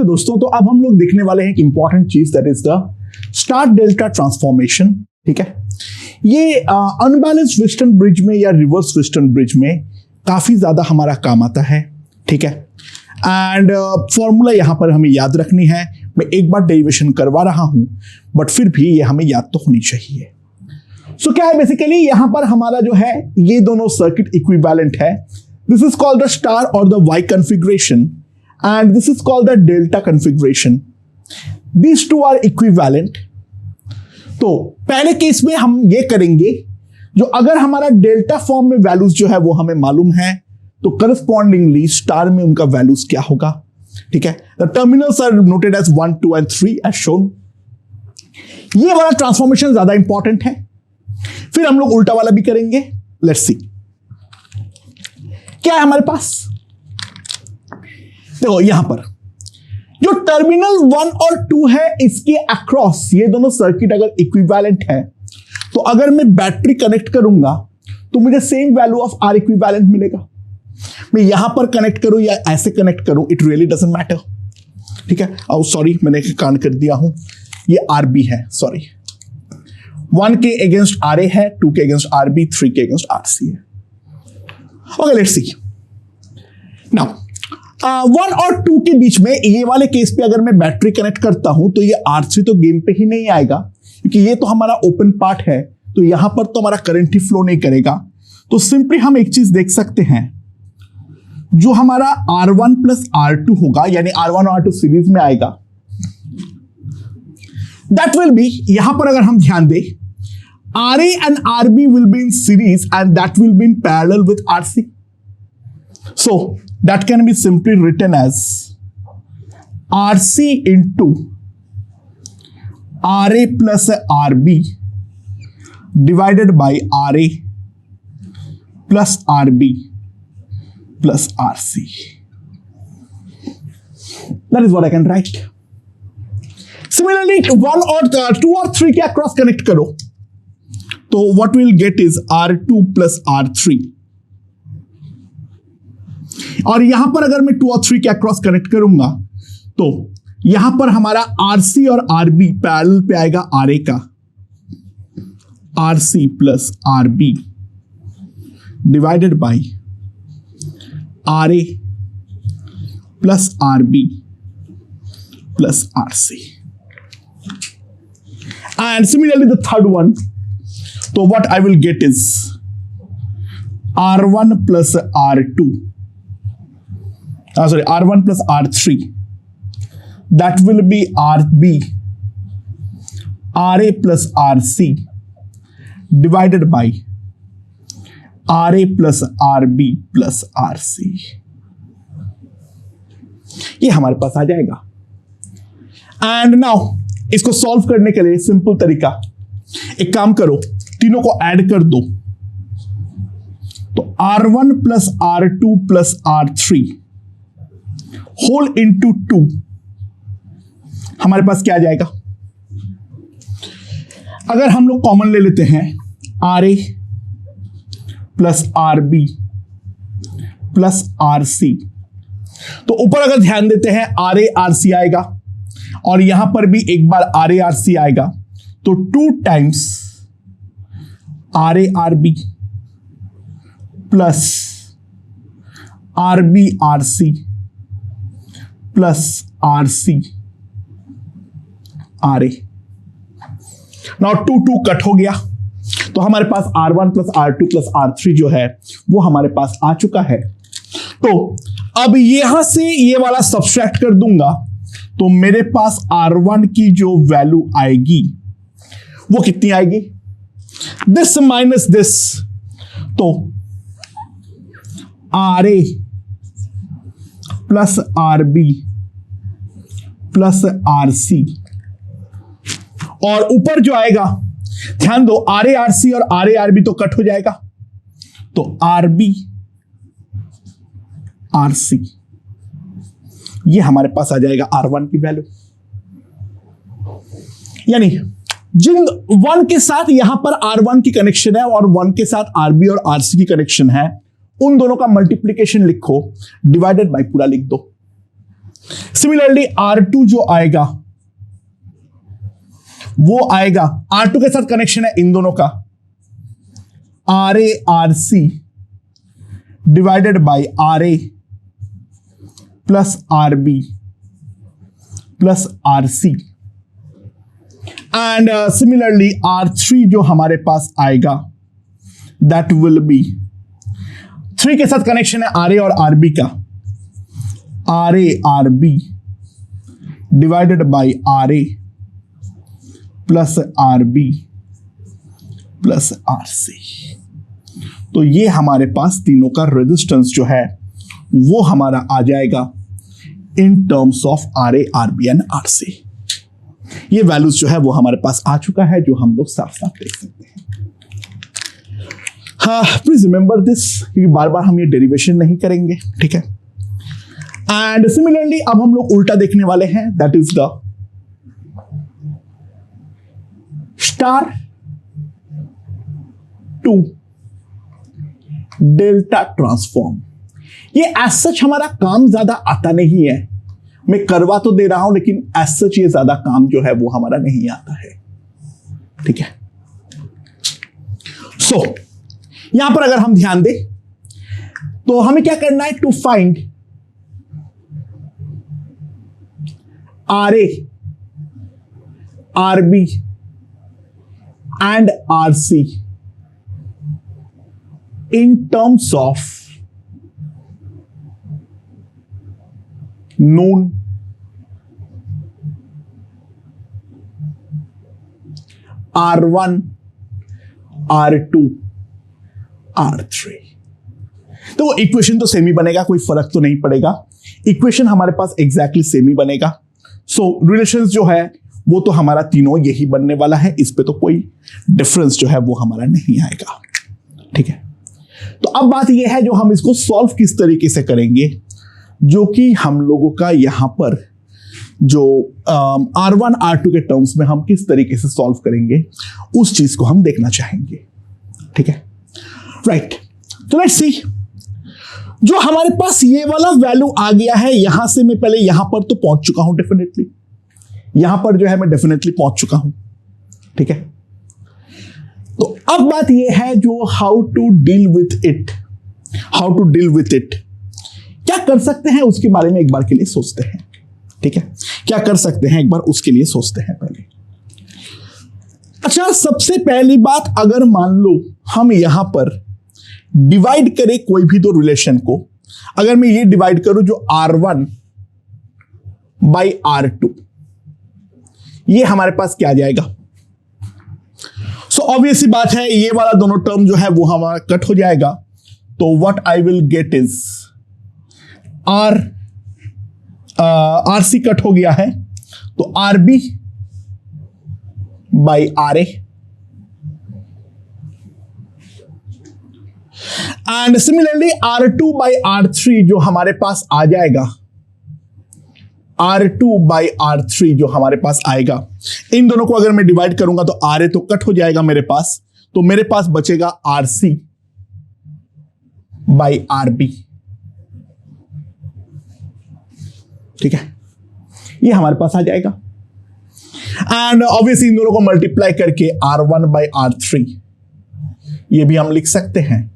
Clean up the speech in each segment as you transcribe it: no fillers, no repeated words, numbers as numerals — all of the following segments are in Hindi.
दोस्तों, तो अब हम लोग देखने वाले हैं एक इंपॉर्टेंट चीज, that is the star delta transformation. ठीक है, ये अनबैलेंस्ड वेस्टर्न ब्रिज में या रिवर्स वेस्टर्न ब्रिज में काफी ज्यादा हमारा काम आता है। ठीक है, एंड फॉर्मूला यहां पर हमें याद रखनी है। मैं एक बार डेरिवेशन करवा रहा हूं, बट फिर भी ये हमें याद तो होनी चाहिए। सो क्या है बेसिकली, यहां पर हमारा जो है ये दोनों सर्किट इक्विवेलेंट है। This is called the star और the Y configuration and this is called the delta configuration. These two are equivalent. तो पहले केस में हम ये करेंगे, जो अगर हमारा डेल्टा फॉर्म में वैल्यूज जो है वो हमें मालूम है, तो करस्पॉन्डिंगली स्टार में उनका वैल्यूज क्या होगा। ठीक है, the terminals are noted as 1, 2 and 3 as shown. ये वाला ट्रांसफॉर्मेशन ज्यादा इंपॉर्टेंट है। फिर हम लोग उल्टा वाला भी करेंगे। लेट्स सी क्या है हमारे पास। देखो यहां पर जो टर्मिनल 1 और 2 है, इसके अक्रॉस ये दोनों सर्किट अगर इक्विवेलेंट है, तो अगर मैं बैटरी कनेक्ट करूंगा तो मुझे same value of R equivalent मिलेगा। मैं यहां पर कनेक्ट करूं या ऐसे कनेक्ट करूं, इट रियली डजंट मैटर। ठीक है, और सॉरी मैंने कान कर दिया हूं, ये आरबी है, सॉरी। 1 के अगेंस्ट आर ए है, 2 के अगेंस्ट आर बी, 3 के अगेंस्ट आर सी है। ओके, लेट्स सी नाउ 1 और 2 के बीच में ये वाले केस पे अगर मैं बैटरी कनेक्ट करता हूं तो ये R3 तो गेम पे ही नहीं आएगा, क्योंकि ये तो हमारा ओपन पार्ट है, तो यहां पर तो हमारा करंट ही फ्लो नहीं करेगा। तो सिंपली हम एक चीज देख सकते हैं, जो हमारा R1 प्लस R2 होगा, यानी R1 और R2 सीरीज में आएगा, दैट विल बी, यहां पर अगर हम ध्यान दें, RA and RB will be in series and that will be in parallel with RC. So that can be simply written as RC into RA plus RB divided by RA plus RB plus RC. That is what I can write. Similarly, 1 or 2 और 3 के across connect करो, तो what we'll get is R2 plus R3। और यहां पर अगर मैं 2 और 3 के अक्रॉस कनेक्ट करूंगा, तो यहां पर हमारा RC और RB पैरेलल पे आएगा RA का, RC plus RB divided by RA plus RB plus RC। And similarly the third one, तो what I will get is R1 plus R2, sorry, R1 plus R3, that will be RB, RA plus RC divided by RA plus RB plus RC। ये हमारे पास आ जाएगा। एंड नाउ इसको सॉल्व करने के लिए सिंपल तरीका, एक काम करो, तीनों को ऐड कर दो, तो R1 plus R2 plus R3 whole into 2 हमारे पास क्या आ जाएगा। अगर हम लोग कॉमन ले लेते हैं, RA plus RB plus RC, तो ऊपर अगर ध्यान देते हैं RA RC आएगा, और यहां पर भी एक बार RA RC आएगा, तो 2 times RA RB plus RB RC plus RC RA। Now 2 cut हो गया, तो हमारे पास R1 plus R2 plus R3 जो है वो हमारे पास आ चुका है। तो अब यहां से ये वाला सब्सट्रैक्ट कर दूंगा, तो मेरे पास R1 की जो वैल्यू आएगी वो कितनी आएगी, दिस माइनस दिस, तो RA plus RB plus RC, और ऊपर जो आएगा, ध्यान दो, RA RC और RA RB तो कट हो जाएगा, तो RB RC, ये हमारे पास आ जाएगा R1 की वैल्यू। यानी जिन 1 के साथ यहां पर R1 की कनेक्शन है और 1 के साथ RB और RC की कनेक्शन है, उन दोनों का मल्टीप्लीकेशन लिखो, डिवाइडेड बाय पूरा लिख दो। सिमिलरली R2 जो आएगा वो आएगा, R2 के साथ कनेक्शन है इन दोनों का, RA/RC divided by RA plus RB plus RC। And similarly R3 जो हमारे पास आएगा दैट विल बी, 3 के साथ कनेक्शन है RA और RB का, RA/RB divided by RA plus RB plus RC। तो ये हमारे पास तीनों का रेजिस्टेंस जो है वो हमारा आ जाएगा in terms of RA, RB and RC। ये वैल्यूज जो है वो हमारे पास आ चुका है, जो हम लोग साफ साफ देख सकते हैं। हाँ, प्लीज रिमेंबर दिस, क्योंकि बार बार हम ये डेरिवेशन नहीं करेंगे, ठीक है। एंड सिमिलरली अब हम लोग उल्टा देखने वाले हैं, that is the star to delta transform. ये एज सच हमारा काम ज्यादा आता नहीं है, मैं करवा तो दे रहा हूं लेकिन एज सच ये ज्यादा काम जो है वो हमारा नहीं आता है, ठीक है। सो यहां पर अगर हम ध्यान दें तो हमें क्या करना है, to find RA, RB and RC in terms of known R1, R2, R3। तो वो इक्वेशन तो सेम ही बनेगा, कोई फर्क तो नहीं पड़ेगा, इक्वेशन हमारे पास एग्जैक्टली सेम ही बनेगा। सो रिलेशंस जो है वो तो हमारा तीनों यही बनने वाला है, इस पे तो कोई डिफरेंस जो है वो हमारा नहीं आएगा, ठीक है। तो अब बात यह है जो हम इसको सॉल्व किस तरीके से करेंगे, जो कि हम लोगों का यहां पर जो R1, R2 के टर्म्स में हम किस तरीके से सॉल्व करेंगे उस चीज को हम देखना चाहेंगे, ठीक है, राइट। तो लेट्स सी, जो हमारे पास ये वाला वैल्यू आ गया है, यहां से मैं पहले यहां पर तो पहुंच चुका हूं, डेफिनेटली यहां पर जो है मैं डेफिनेटली पहुंच चुका हूं, ठीक है। तो अब बात ये है जो how to deal with it, how to deal with it, क्या कर सकते हैं उसके बारे में एक बार के लिए सोचते हैं, ठीक है। क्या कर सकते हैं एक बार उसके लिए सोचते हैं पहले। अच्छा, सबसे पहली बात, अगर मान लो हम यहां पर डिवाइड करें कोई भी दो रिलेशन को, अगर मैं ये डिवाइड करूं जो R1 बाई R2, ये हमारे पास क्या आ जाएगा। सो ऑब्वियस बात है ये वाला दोनों टर्म जो है वो हमारा कट हो जाएगा, तो what I will get is RC cut हो गया है, तो RB by RA and similarly R2 by R3 जो हमारे पास आ जाएगा, R2 बाई R3 जो हमारे पास आएगा, इन दोनों को अगर मैं डिवाइड करूंगा तो RA तो कट हो जाएगा मेरे पास, तो मेरे पास बचेगा RC बाई RB, ठीक है, ये हमारे पास आ जाएगा। एंड ऑब्वियसली इन दोनों को मल्टीप्लाई करके R1 बाई R3 ये भी हम लिख सकते हैं,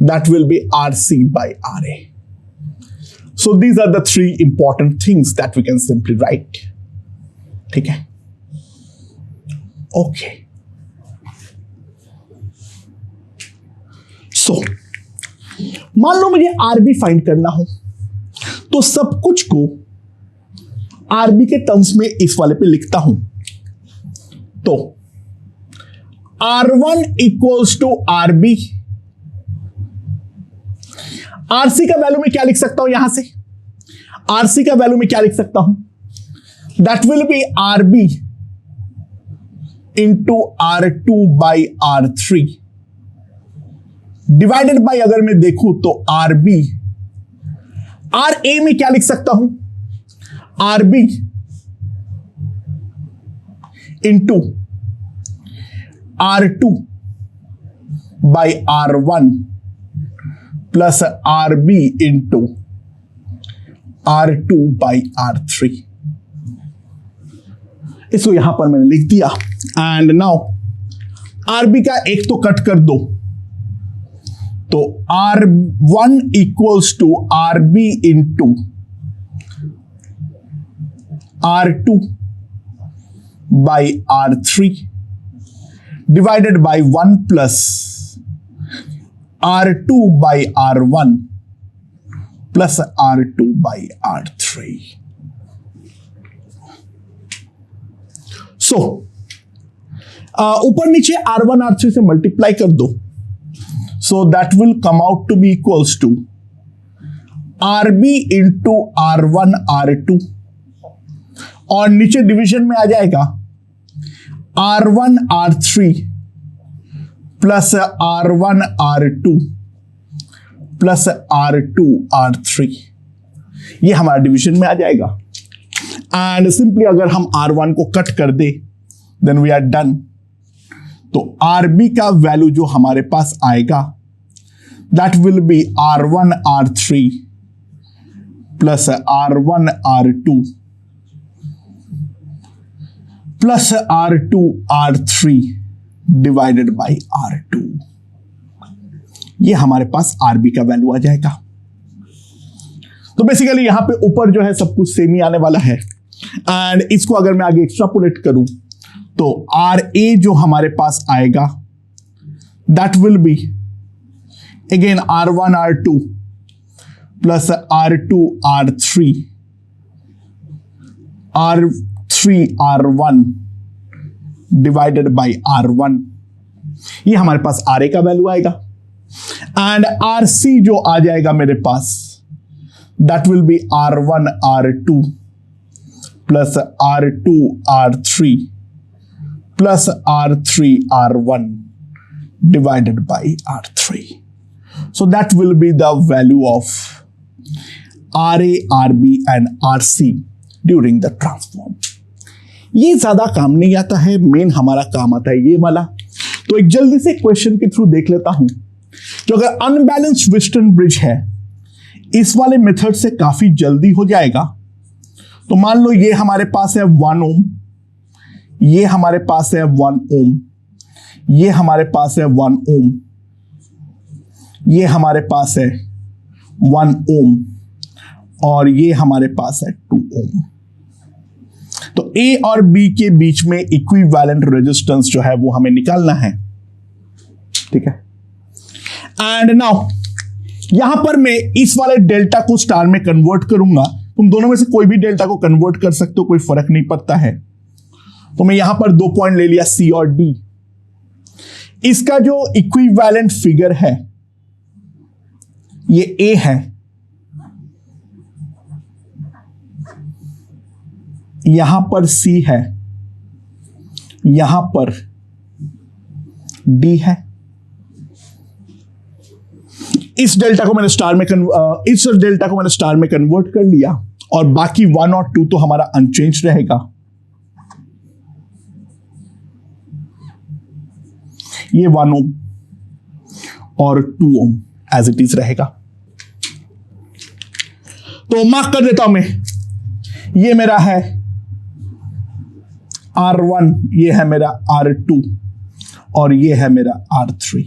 that will be RC by RA. So these are the three important things that we can simply write. ठीक है, okay. So मान लो मुझे RB फाइंड करना हो, तो सब कुछ को RB के टर्म्स में इस वाले पे लिखता हूं, तो R1 equals to RB, RC का वैल्यू में क्या लिख सकता हूं, यहां से RC का वैल्यू में क्या लिख सकता हूं, that will B RB into R2 by R3 divided by, अगर मैं देखूं तो RB, RA में क्या लिख सकता हूं, RB into R2 by R1 plus RB into R2 by R3। इसको यहां पर मैंने लिख दिया। एंड नाउ RB का एक तो कट कर दो, तो R1 equals to RB into R2 by R3 divided by 1 plus R2 by R1 plus R2 by R3। So ऊपर नीचे R1 R3 से मल्टीप्लाई कर दो, so that will come out to be equals to RB into R1 R2, और नीचे डिवीजन में आ जाएगा R1 R3 plus R1 R2 plus R2 R3, ये हमारा डिवीजन में आ जाएगा। एंड सिंपली अगर हम R1 को कट कर दे देन वी आर डन। तो RB का वैल्यू जो हमारे पास आएगा that will be R1 R3 plus R1 R2 plus R2 R3 divided by R2। ये हमारे पास RB का वैल्यू आ जाएगा। तो बेसिकली यहां पे ऊपर जो है सब कुछ सेम ही आने वाला है। एंड इसको अगर मैं आगे एक्स्ट्रापोलेट करूं तो RA जो हमारे पास आएगा that will be again R1 R2 plus R2 R3 R3 R1 divided by R1, ये हमारे पास RA का वैल्यू आएगा। एंड RC जो आ जाएगा मेरे पास that will be R1 R2 plus R2 R3 plus R3 R1 divided by R3. So that will be the value of RA, RB and RC during the transform. ये ज्यादा काम नहीं आता है, मेन हमारा काम आता है ये वाला। तो एक जल्दी से क्वेश्चन के थ्रू देख लेता हूं। जो अगर अनबैलेंस्ड व्हिस्टन ब्रिज है, इस वाले मेथड से काफी जल्दी हो जाएगा। तो मान लो ये हमारे पास है 1 ओम, ये हमारे पास है 1 ओम, ये हमारे पास है 1 ओम, ये हमारे पास है 1 ओम और ये हमारे पास है 2 ओम। तो A और B के बीच में इक्विवेलेंट रेजिस्टेंस जो है वो हमें निकालना है, ठीक है। एंड नाउ यहां पर मैं इस वाले डेल्टा को स्टार में कन्वर्ट करूंगा। तुम दोनों में से कोई भी डेल्टा को कन्वर्ट कर सकते हो, कोई फर्क नहीं पड़ता है। तो मैं यहां पर 2 पॉइंट ले लिया C और D। इसका जो इक्विवेलेंट फिगर है ये A है, यहां पर C है, यहां पर D है। इस डेल्टा को मैंने स्टार में कन्वर्ट कर लिया और बाकी 1 और 2 तो हमारा अनचेंज रहेगा। ये 1 ओम और 2 ओम एज इट इज रहेगा। तो मार्क कर देता हूं मैं, ये मेरा है R1, ये है मेरा R2 और ये है मेरा R3,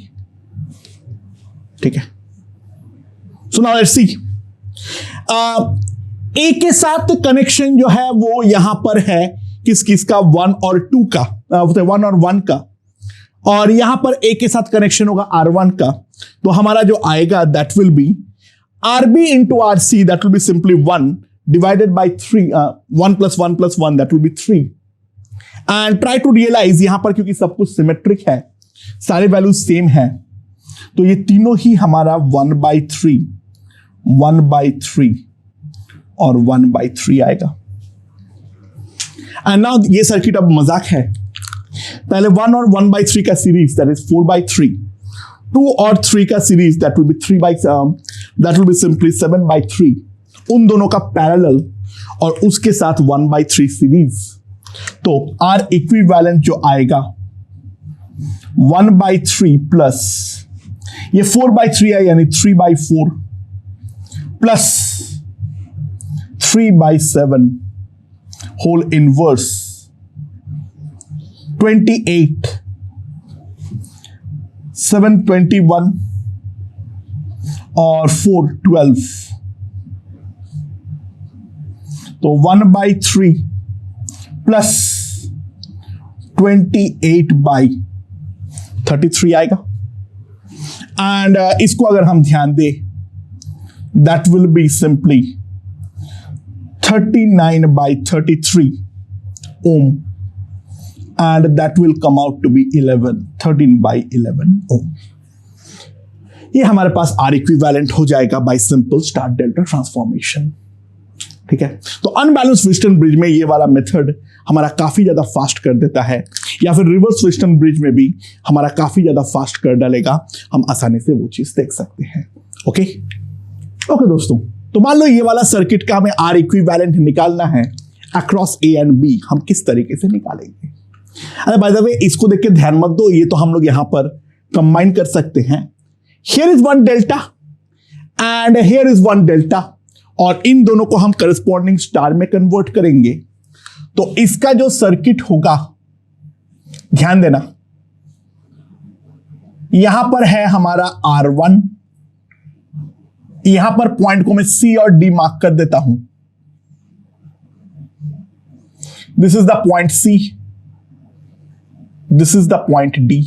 ठीक है। So now let's see. A के साथ कनेक्शन जो है वो यहां पर है किस किस का, 1 और 2 का, 1 और 1 का, और यहां पर A के साथ कनेक्शन होगा R1 का। तो हमारा जो आएगा that will B RB into RC, that will be simply 1 divided by 3, 1 plus 1 plus 1, that will be 3. And try to realize यहां पर क्योंकि सब कुछ सिमेट्रिक है, सारे वैल्यूज सेम है, तो ये तीनों ही हमारा 1/3, 1/3 और 1/3 आएगा। एंड नाउ ये सर्किट अब मजाक है। पहले 1 और 1/3 का सीरीज दैट इज 4/3, 2 और 3 का series that will be simply 7/3, उन दोनों का पैरेलल और उसके साथ 1/3 सीरीज। तो R इक्विवेलेंट जो आएगा 1/3 प्लस ये 4/3 है यानी 3/4 प्लस 3/7 whole inverse 28, 721 और 412, तो 1/3 प्लस 28/33 आएगा। एंड इसको अगर हम ध्यान दें, that will be simply 39/33 ohm, and that will come out to be 13/11 ohm. ये हमारे पास R इक्विवेलेंट हो जाएगा bye simple star delta transformation. ठीक है, तो अनबैलेंस व्हिस्टन ब्रिज में ये वाला मेथड हमारा काफी ज्यादा फास्ट कर देता है, या फिर रिवर्स व्हिस्टन ब्रिज में भी हमारा काफी ज्यादा फास्ट कर डालेगा। हम आसानी से वो चीज देख सकते हैं। ओके दोस्तों, तो मान लो ये वाला सर्किट का हमें R इक्विवेलेंट निकालना है अक्रॉस A एंड B। हम किस तरीके से निकालेंगे? अरे बाय द वे, इसको देख के ध्यान मत दो, ये तो हम लोग यहां पर कंबाइन कर सकते हैं। Here is one delta and here is one delta, और इन दोनों को हम करस्पॉन्डिंग स्टार में कन्वर्ट करेंगे। तो इसका जो सर्किट होगा, ध्यान देना, यहां पर है हमारा R1, यहां पर पॉइंट को मैं C और D मार्क कर देता हूं। This is the point C, this is the point D।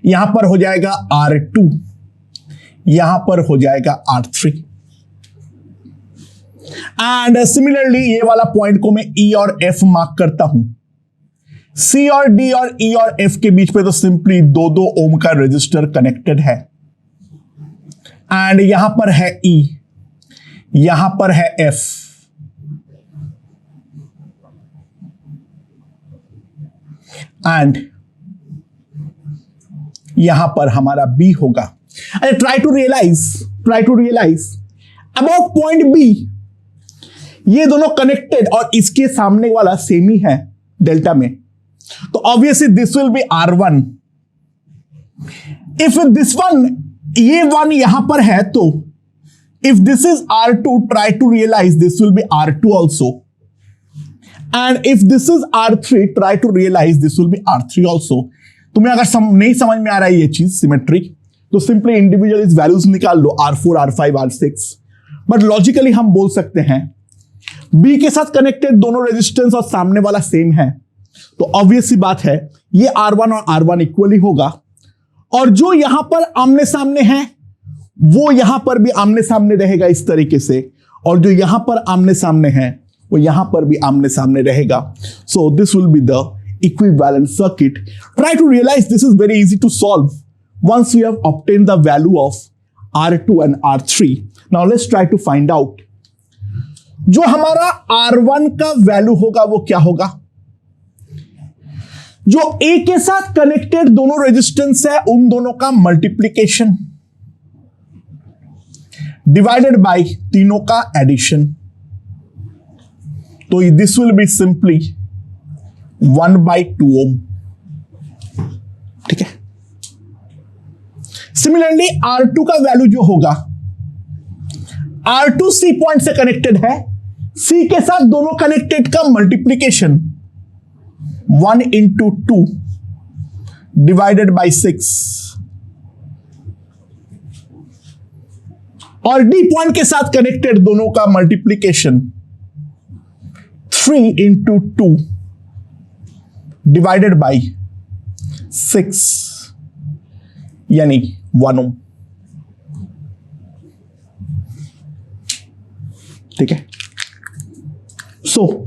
यहां पर हो जाएगा R2, यहां पर हो जाएगा R3। एंड सिमिलरली ये वाला पॉइंट को मैं E और F मार्क करता हूं। C और D और E और F के बीच पे तो सिंपली 2-2 ओम का रेजिस्टर कनेक्टेड है। एंड यहां पर है E, यहां पर है F, एंड यहां पर हमारा B होगा। Try to realise about point B, ये दोनों कनेक्टेड और इसके सामने वाला सेम ही है डेल्टा में, तो obviously this will be R1। If this one, ये वन यहां पर है, तो if this is R2, try to realise this will be R2 also, and if this is R3, try to realise this will be R3 also. तुम्हें अगर नहीं समझ में आ रहा है ये चीज सिमेट्री, तो सिंपली इंडिविजुअल इस वैल्यूज निकाल लो, R4, R5, R6। But logically हम बोल सकते हैं B के साथ कनेक्टेड दोनों रेजिस्टेंस और सामने वाला सेम है, तो ऑब्वियस सी बात है ये R1 और R1 इक्वली होगा, और जो यहां पर आमने सामने है वो यहां पर भी आमने सामने रहेगा इस तरीके से, और जो यहां पर आमने सामने है वो यहां पर भी आमने सामने रहेगा। So this will be the equivalent circuit. Try to realize this is very easy to solve once we have obtained the value of R2 and R3. Now let's try to find out जो हमारा R1 का वैल्यू होगा वो क्या होगा। जो A के साथ कनेक्टेड दोनों रेजिस्टेंस है उन दोनों का मल्टीप्लीकेशन डिवाइडेड बाय तीनों का एडिशन, तो दिस विल बी सिंपली 1/2 ओम। ठीक है, सिमिलरली R2 का वैल्यू जो होगा, R2 C पॉइंट से कनेक्टेड है, C के साथ दोनों कनेक्टेड का मल्टीप्लीकेशन 1 into 2 डिवाइडेड बाय 6, और D पॉइंट के साथ कनेक्टेड दोनों का मल्टीप्लीकेशन 3 into 2 डिवाइडेड बाय 6, यानी 1 ओम। ठीक है, सो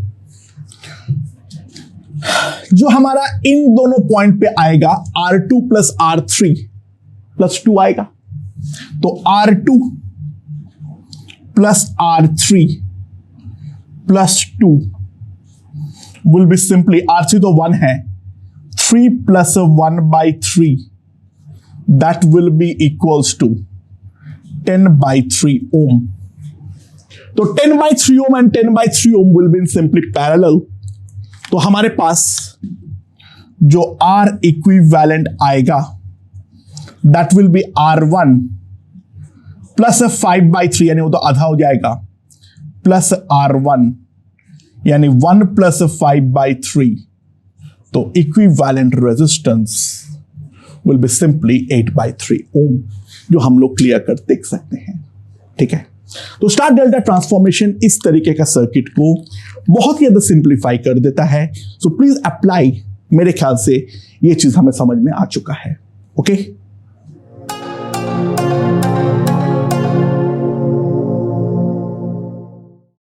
जो हमारा इन दोनों पॉइंट पे आएगा R2 प्लस R3 प्लस 2 आएगा, तो R2 plus R3 plus 2 will be simply R3 तो 1 है, 3 plus 1/3 that will be equals to 10/3 ohm. तो 10/3 ohm and 10/3 ohm will be in simply parallel. तो हमारे पास जो R equivalent आएगा that will be R1 plus 5/3, यानी वो तो आधा हो जाएगा, प्लस R1 यानी 1 प्लस 5/3, तो equivalent resistance will be simply 8/3 ओम, जो हम लोग क्लियर कर देख सकते हैं। ठीक है, तो स्टार डेल्टा ट्रांसफॉर्मेशन इस तरीके का सर्किट को बहुत ही ज्यादा सिंप्लीफाई कर देता है। सो प्लीज अप्लाई, मेरे ख्याल से ये चीज हमें समझ में आ चुका है। ओके